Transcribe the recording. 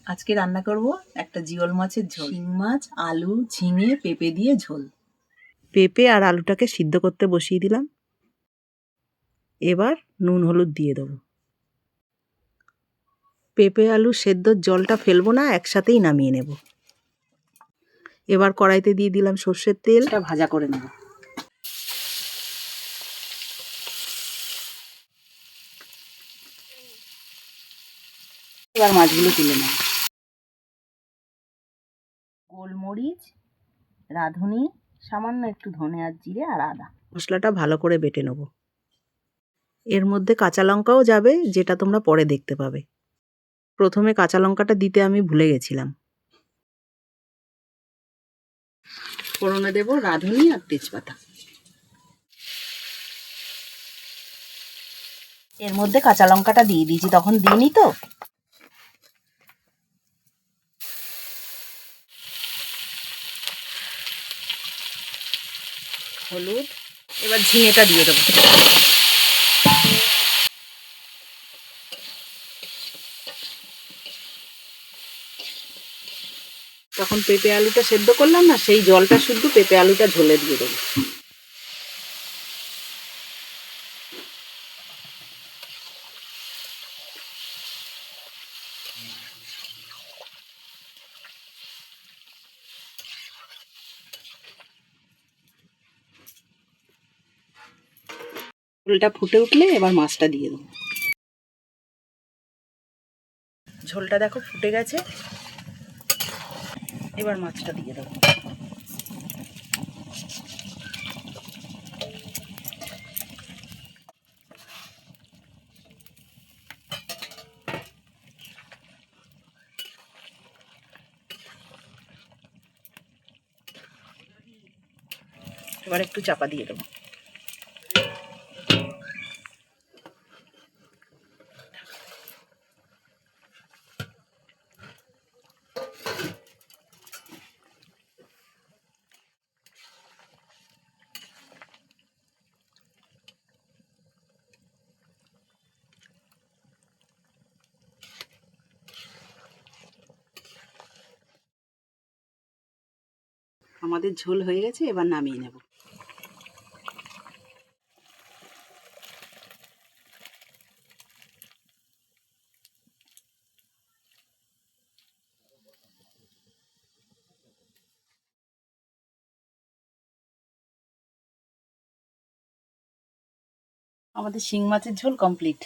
আজকে রান্না করব একটা জিওল মাছের ঝোল। শিং মাছ, আলু, ঝিঙে, পেঁপে দিয়ে ঝোল। পেঁপে আর আলুটাকে সিদ্ধ করতে বসিয়ে দিলাম। এবার নুন হলুদ দিয়ে দেবো। পেঁপে আলু সেদ্ধর জলটা ফেলবো না, একসাথেই নামিয়ে নেব। এবার কড়াইতে দিয়ে দিলাম সর্ষের তেল, ভাজা করে নেব। এবার মাছগুলো তুলে নেব। গোলমরিচ, রাঁধুনি, সামান্য একটু ধনে আর জিরে আর আদা। মশলাটা ভালো করে বেটে নেব। এর মধ্যে কাঁচা লঙ্কাও যাবে, যেটা তোমরা পরে দেখতে পাবে। প্রথমে কাঁচা লঙ্কাটা দিতে আমি ভুলে গেছিলাম। ফোড়নে দেব রাঁধুনি আর তেজপাতা। এর মধ্যে কাঁচা লঙ্কাটা দিয়ে দিয়েছি, তখন দিইনি তো। হলুদ, এবার ঝিঙেটা দিয়ে দেবো। তখন পেঁপে আলুটা সেদ্ধ করলাম না, সেই জলটা শুদ্ধ পেঁপে আলুটা ঝোলে দিয়ে দেবো। ঝোলটা ফুটে উঠলে এবার মাছটা দিয়ে দেবো। ঝোলটা দেখো ফুটে গেছে, এবার মাছটা দিয়ে দেবো। এবার একটু চাপা দিয়ে দেবো। আমাদের ঝোল হয়ে গেছে, এবার নামিয়ে নেব। আমাদের শিং মাছের ঝোল কমপ্লিট।